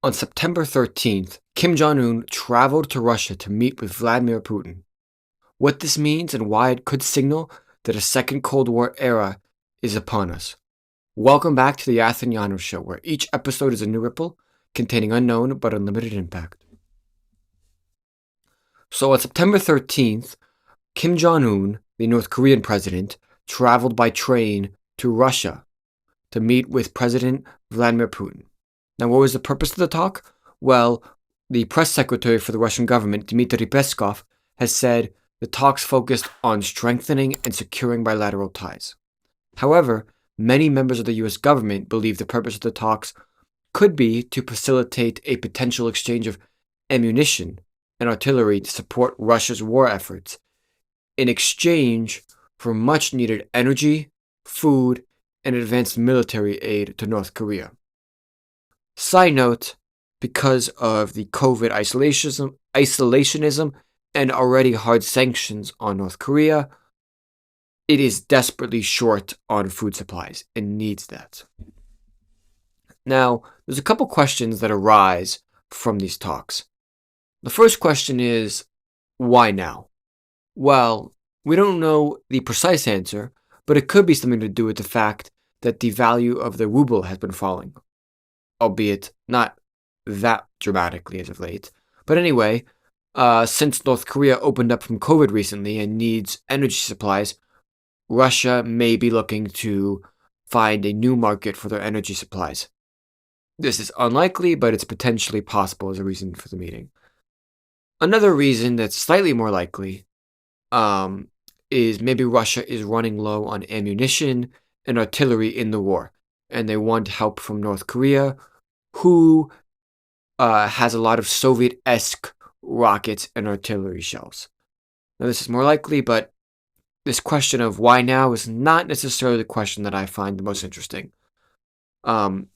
On September 13th, Kim Jong Un traveled to Russia to meet with Vladimir Putin. What this means and why it could signal that a second Cold War era is upon us. Welcome back to the Atheniano Show, where each episode is a new ripple containing unknown but unlimited impact. So on September 13th, Kim Jong Un, the North Korean president, traveled by train to Russia to meet with President Vladimir Putin. Now, what was the purpose of the talk? Well, the press secretary for the Russian government, Dmitry Peskov, has said the talks focused on strengthening and securing bilateral ties. However, many members of the U.S. government believe the purpose of the talks could be to facilitate a potential exchange of ammunition and artillery to support Russia's war efforts in exchange for much-needed energy, food, and advanced military aid to North Korea. Side note, because of the COVID isolationism and already hard sanctions on North Korea, it is desperately short on food supplies and needs that. Now, there's a couple questions that arise from these talks. The first question is, why now? Well, we don't know the precise answer, but it could be something to do with the fact that the value of the ruble has been falling, albeit not that dramatically as of late. But anyway, since North Korea opened up from COVID recently and needs energy supplies, Russia may be looking to find a new market for their energy supplies. This is unlikely, but it's potentially possible as a reason for the meeting. Another reason that's slightly more likely is maybe Russia is running low on ammunition and artillery in the war, and they want help from North Korea, who has a lot of Soviet-esque rockets and artillery shells. Now, this is more likely, but this question of why now is not necessarily the question that I find the most interesting. The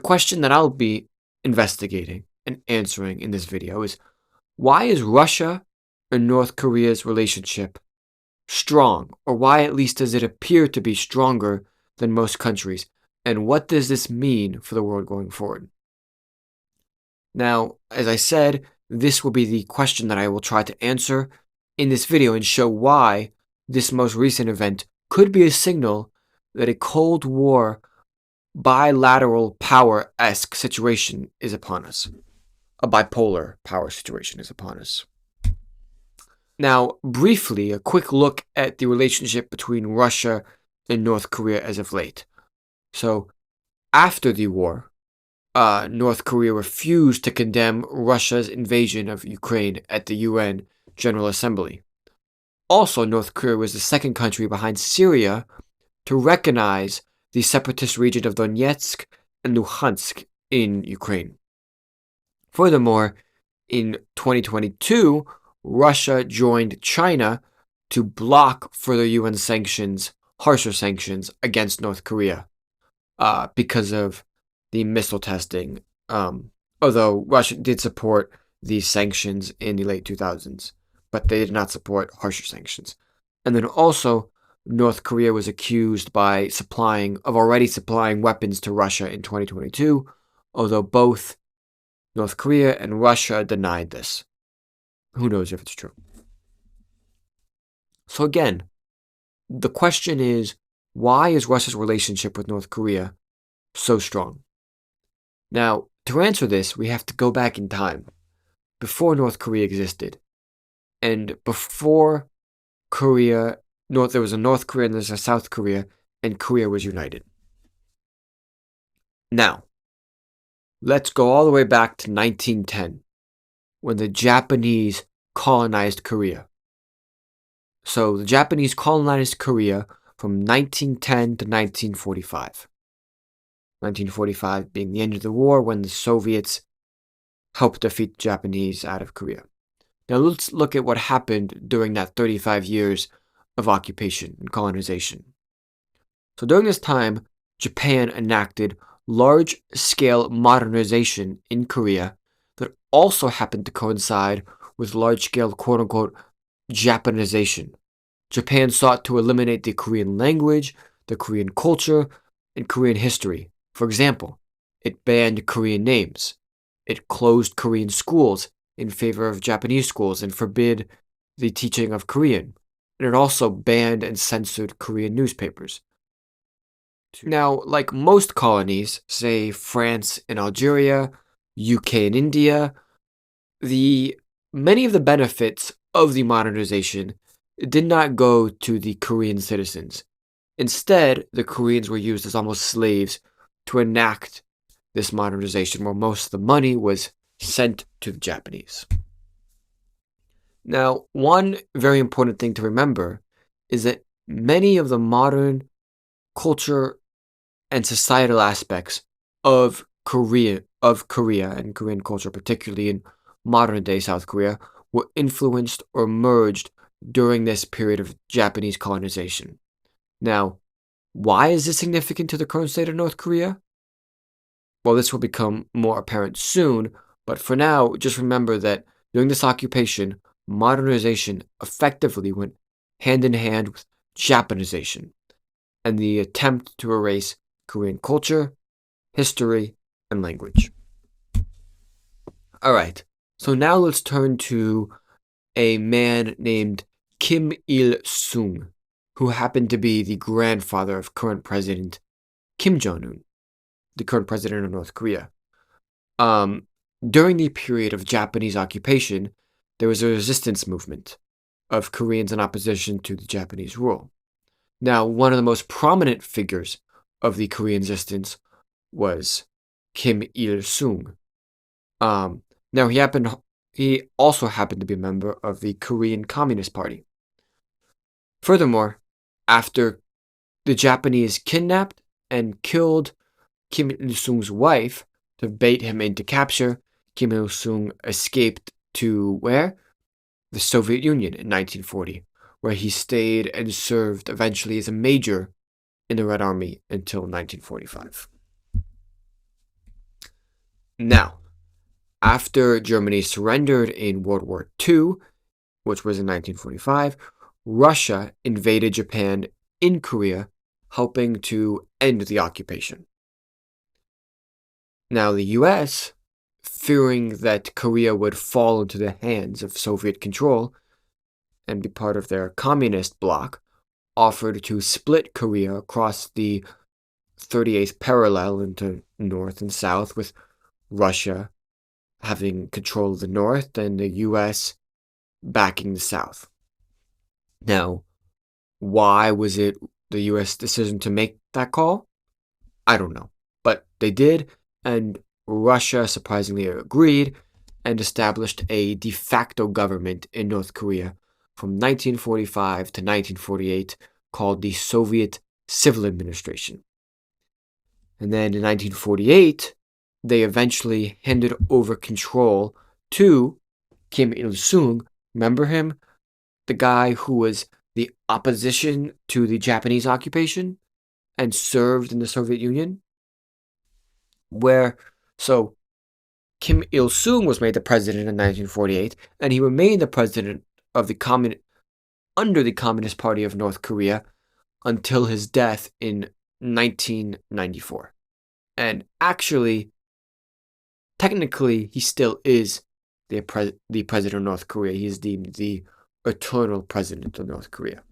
question that I'll be investigating and answering in this video is, why is Russia and North Korea's relationship strong, or why at least does it appear to be stronger than most countries, and what does this mean for the world going forward? Now, as I said, this will be the question that I will try to answer in this video and show why this most recent event could be a signal that a Cold War bilateral power-esque situation is upon us. A bipolar power situation is upon us. Now, briefly, a quick look at the relationship between Russia and North Korea as of late. So, after the war, North Korea refused to condemn Russia's invasion of Ukraine at the UN General Assembly. Also, North Korea was the second country behind Syria to recognize the separatist region of Donetsk and Luhansk in Ukraine. Furthermore, in 2022, Russia joined China to block further UN sanctions, harsher sanctions, against North Korea because of the missile testing, although Russia did support these sanctions in the late 2000s, but they did not support harsher sanctions. And then also, North Korea was accused of already supplying weapons to Russia in 2022, although both North Korea and Russia denied this. Who knows if it's true? So again, the question is, why is Russia's relationship with North Korea so strong? Now, to answer this, we have to go back in time, before North Korea existed. And before Korea, there was a North Korea and there's a South Korea, and Korea was united. Now, let's go all the way back to 1910, when the Japanese colonized Korea. So the Japanese colonized Korea from 1910 to 1945. 1945 being the end of the war, when the Soviets helped defeat the Japanese out of Korea. Now let's look at what happened during that 35 years of occupation and colonization. So during this time, Japan enacted large-scale modernization in Korea that also happened to coincide with large-scale quote-unquote Japanization. Japan sought to eliminate the Korean language, the Korean culture, and Korean history. For example, it banned Korean names, it closed Korean schools in favor of Japanese schools and forbid the teaching of Korean. And it also banned and censored Korean newspapers. Now, like most colonies, say France and Algeria, UK and India, the many of the benefits of the modernization did not go to the Korean citizens. Instead, the Koreans were used as almost slaves to enact this modernization, where most of the money was sent to the Japanese. Now, one very important thing to remember is that many of the modern culture and societal aspects of Korea and Korean culture, particularly in modern day South Korea, were influenced or merged during this period of Japanese colonization. Now, why is this significant to the current state of North Korea? Well, this will become more apparent soon, but for now, just remember that during this occupation, modernization effectively went hand in hand with Japanization and the attempt to erase Korean culture, history, and language. All right, so now let's turn to a man named Kim Il-sung, who happened to be the grandfather of current President Kim Jong Un, the current president of North Korea. During the period of Japanese occupation, there was a resistance movement of Koreans in opposition to the Japanese rule. Now, one of the most prominent figures of the Korean resistance was Kim Il-sung. Now, he also happened to be a member of the Korean Communist Party. Furthermore, after the Japanese kidnapped and killed Kim Il-sung's wife to bait him into capture, Kim Il-sung escaped to where? The Soviet Union in 1940, where he stayed and served eventually as a major in the Red Army until 1945. Now, after Germany surrendered in World War II, which was in 1945, Russia invaded Japan in Korea, helping to end the occupation. Now, the US, fearing that Korea would fall into the hands of Soviet control and be part of their communist bloc, offered to split Korea across the 38th parallel into north and south, with Russia having control of the north and the US backing the south. Now, why was it the US decision to make that call? I don't know. But they did, and Russia surprisingly agreed and established a de facto government in North Korea from 1945 to 1948 called the Soviet Civil Administration. And then in 1948, they eventually handed over control to Kim Il-sung. Remember him? The guy who was the opposition to the Japanese occupation and served in the Soviet Union? So Kim Il-sung was made the president in 1948, and he remained the president of under the Communist Party of North Korea until his death in 1994. And actually, technically, he still is the president of North Korea. He is deemed the eternal president of North Korea.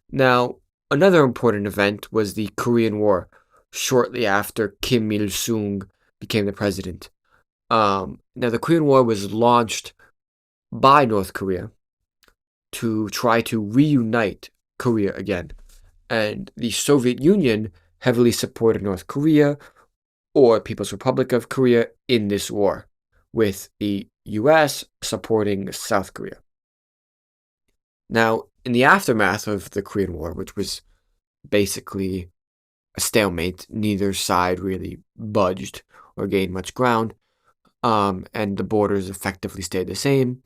Now, another important event was the Korean War, shortly after Kim Il-sung became the president. Now, the Korean War was launched by North Korea to try to reunite Korea again. And the Soviet Union heavily supported North Korea, or People's Republic of Korea, in this war, with the US supporting South Korea. Now, in the aftermath of the Korean War, which was basically a stalemate, neither side really budged or gained much ground, and the borders effectively stayed the same.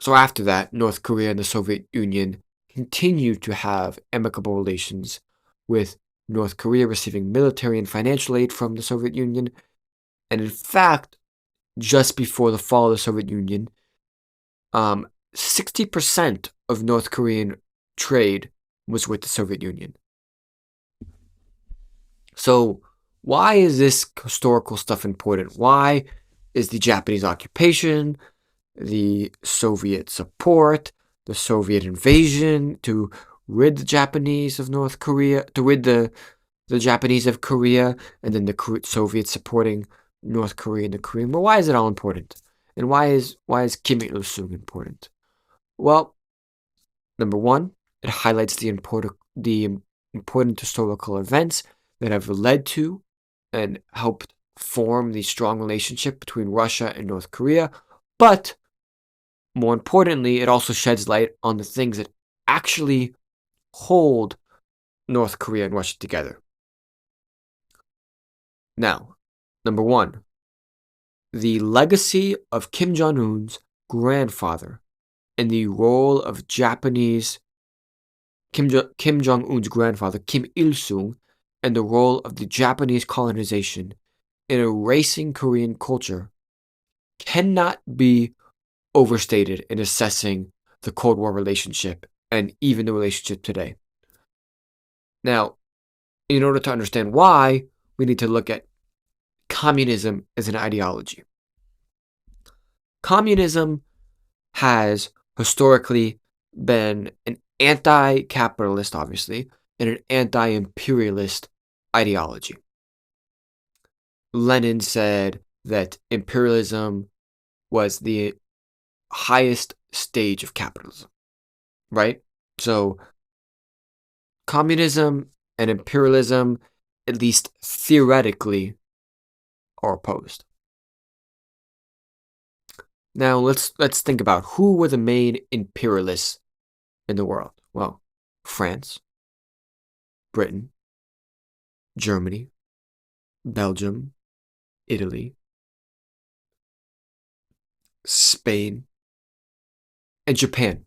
So after that, North Korea and the Soviet Union continued to have amicable relations, with North Korea receiving military and financial aid from the Soviet Union. And in fact, just before the fall of the Soviet Union, 60% of North Korean trade was with the Soviet Union. So Why is this historical stuff important? Why is the Japanese occupation, the Soviet support, the Soviet invasion to rid the Japanese of North Korea, to rid the Japanese of Korea, and then the Soviets supporting North Korea and the Korean War? Why is it all important? And why is Kim Il-sung important? Well, number one, it highlights the important historical events that have led to and helped form the strong relationship between Russia and North Korea. But more importantly, it also sheds light on the things that actually hold North Korea and Russia together. Now, number one, the legacy of Kim Jong Un's grandfather and the role of Kim Jong Un's grandfather, Kim Il Sung, and the role of the Japanese colonization in erasing Korean culture cannot be overstated in assessing the Cold War relationship and even the relationship today. Now, in order to understand why, we need to look at communism as an ideology. Communism has historically been an anti-capitalist, obviously, and an anti-imperialist ideology. Lenin said that imperialism was the highest stage of capitalism, right? So communism and imperialism, at least theoretically, are opposed. Now let's think about who were the main imperialists in the world. Well, France, Britain, Germany, Belgium, Italy, Spain, and Japan.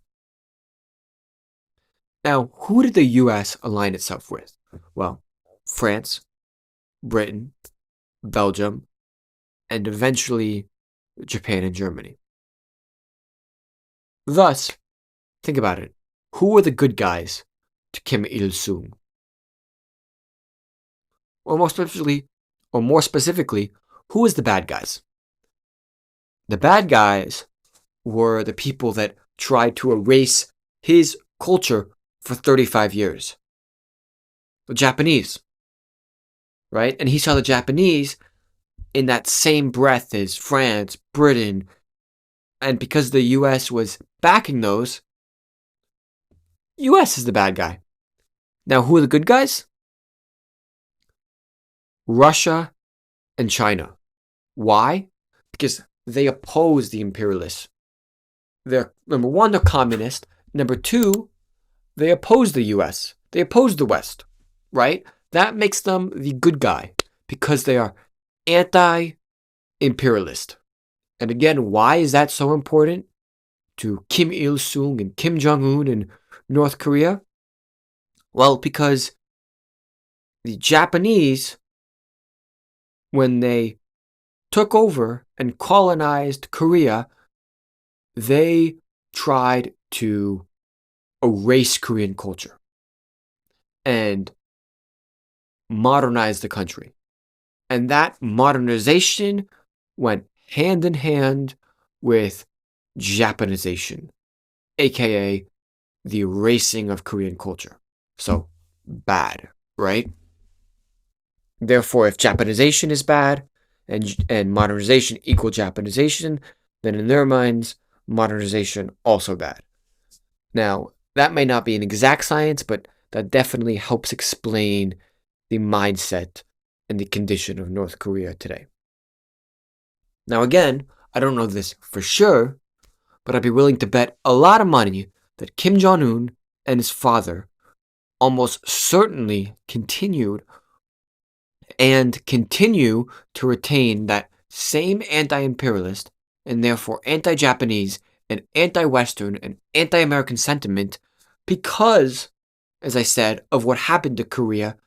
Now, who did the US align itself with? Well, France, Britain, Belgium, and eventually Japan and Germany. Thus, think about it. Who were the good guys to Kim Il-sung? Or more specifically, who was the bad guys? The bad guys were the people that tried to erase his culture for 35 years. The Japanese, right? And he saw the Japanese in that same breath as France, Britain, and because the US was backing those, US is the bad guy. Now, who are the good guys? Russia and China. Why? Because they oppose the imperialists. They're, number one, they're communist. Number two, they oppose the US. They oppose the West, right? That makes them the good guy because they are anti-imperialist. And again, why is that so important to Kim Il-sung and Kim Jong Un and North Korea? Well, because the Japanese, when they took over and colonized Korea, they tried to erase Korean culture and modernize the country. And that modernization went hand in hand with Japanization, aka the erasing of Korean culture. So, bad, right? Therefore, if Japanization is bad and modernization equal Japanization, then in their minds, modernization also bad. Now, that may not be an exact science, but that definitely helps explain the mindset and the condition of North Korea today. Now, again, I don't know this for sure, but I'd be willing to bet a lot of money that Kim Jong Un and his father almost certainly continued and continue to retain that same anti-imperialist and therefore anti-Japanese and anti-Western and anti-American sentiment because, as I said, of what happened to Korea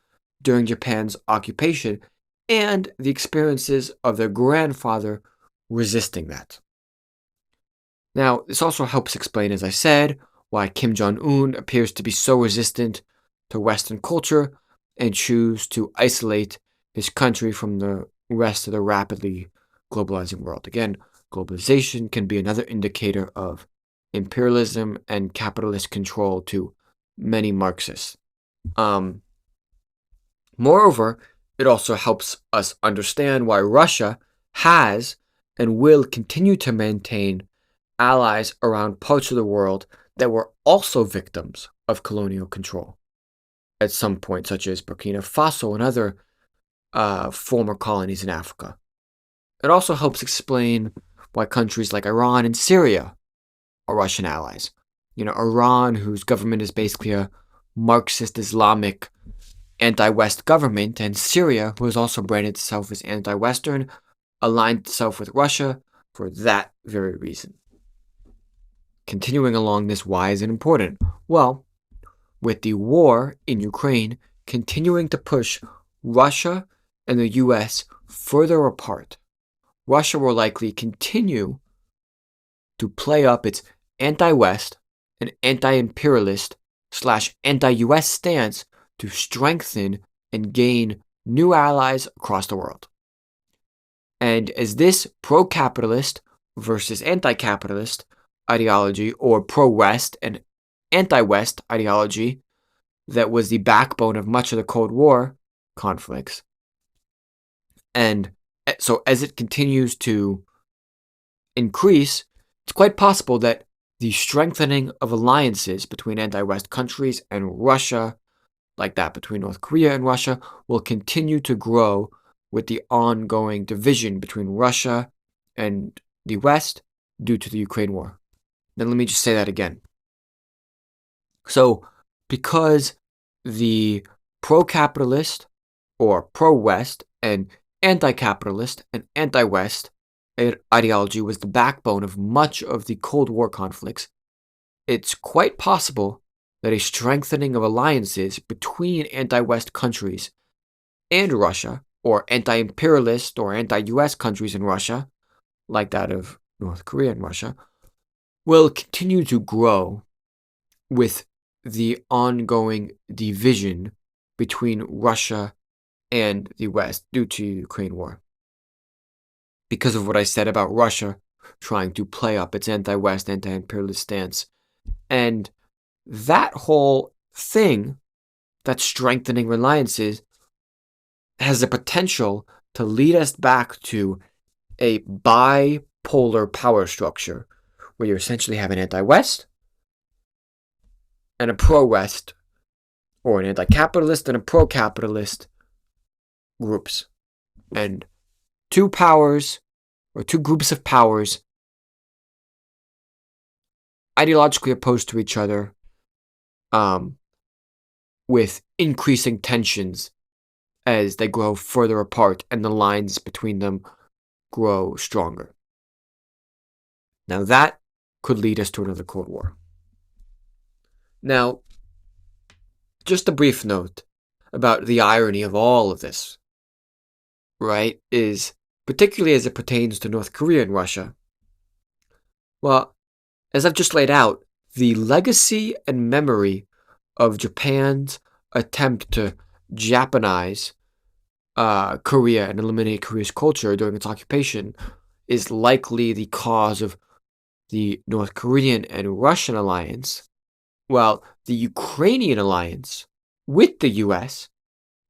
during Japan's occupation and the experiences of their grandfather resisting that. Now, this also helps explain, as I said, why Kim Jong Un appears to be so resistant to Western culture and choose to isolate his country from the rest of the rapidly globalizing world. Again, globalization can be another indicator of imperialism and capitalist control to many Marxists. Moreover, it also helps us understand why Russia has and will continue to maintain allies around parts of the world that were also victims of colonial control at some point, such as Burkina Faso and other former colonies in Africa. It also helps explain why countries like Iran and Syria are Russian allies. Iran, whose government is basically a Marxist Islamic anti-West government, and Syria, who has also branded itself as anti-Western, aligned itself with Russia for that very reason. Continuing along this, why is it important? Well, with the war in Ukraine continuing to push Russia and the US further apart, Russia will likely continue to play up its anti-West and anti-imperialist / anti-US stance to strengthen and gain new allies across the world. And as this pro-capitalist versus anti-capitalist ideology, or pro-West and anti-West ideology that was the backbone of much of the Cold War conflicts, and so as it continues to increase, it's quite possible that the strengthening of alliances between anti-West countries and Russia, like that between North Korea and Russia, will continue to grow with the ongoing division between Russia and the West due to the Ukraine war. Then let me just say that again. So, because the pro-capitalist or pro-West and anti-capitalist and anti-West ideology was the backbone of much of the Cold War conflicts, it's quite possible that a strengthening of alliances between anti-West countries and Russia, or anti-imperialist or anti-US countries in Russia, like that of North Korea and Russia, will continue to grow with the ongoing division between Russia and the West due to the Ukraine war. Because of what I said about Russia trying to play up its anti-West, anti-imperialist stance. And that whole thing, that strengthening alliances, has the potential to lead us back to a bipolar power structure, where you essentially have an anti-West and a pro-West, or an anti-capitalist and a pro-capitalist groups. And two powers, or two groups of powers, ideologically opposed to each other, with increasing tensions as they grow further apart and the lines between them grow stronger. Now that could lead us to another Cold War. Now, just a brief note about the irony of all of this, right, is particularly as it pertains to North Korea and Russia. Well, as I've just laid out, the legacy and memory of Japan's attempt to Japanize Korea and eliminate Korea's culture during its occupation is likely the cause of the North Korean and Russian alliance, while the Ukrainian alliance with the US,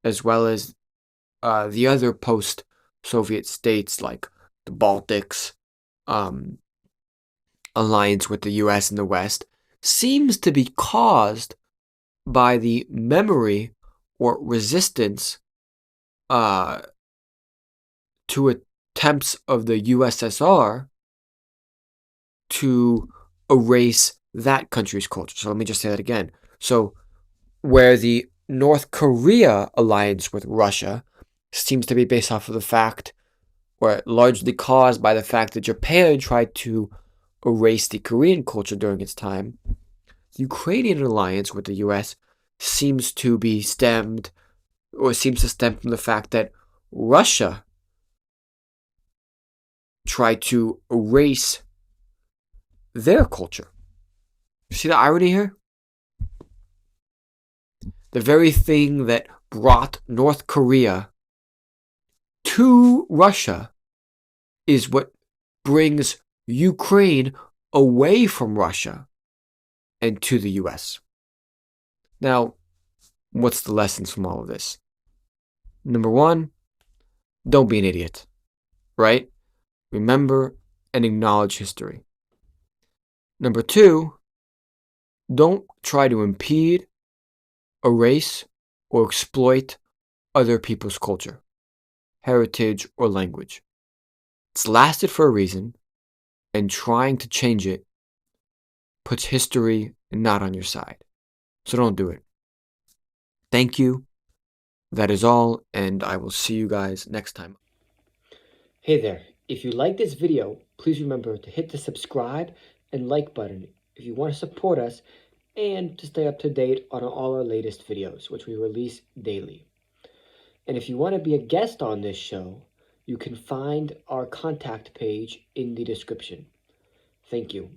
as well as the other post-Soviet states like the Baltics, alliance with the US and the West, seems to be caused by the memory or resistance to attempts of the USSR to erase that country's culture. So let me just say that again. So where the North Korea alliance with Russia seems to be based off of the fact, or largely caused by the fact that Japan tried to erase the Korean culture during its time, the Ukrainian alliance with the US seems to stem from the fact that Russia tried to erase their culture. You see the irony here? The very thing that brought North Korea to Russia is what brings Ukraine away from Russia and to the US. Now, what's the lessons from all of this? Number one, don't be an idiot, right? Remember and acknowledge history. Number two, don't try to impede, erase, or exploit other people's culture, heritage, or language. It's lasted for a reason, and trying to change it puts history not on your side. So don't do it. Thank you. That is all, and I will see you guys next time. Hey there. If you like this video, please remember to hit the subscribe and like button if you want to support us and to stay up to date on all our latest videos, which we release daily. And if you want to be a guest on this show, you can find our contact page in the description. Thank you.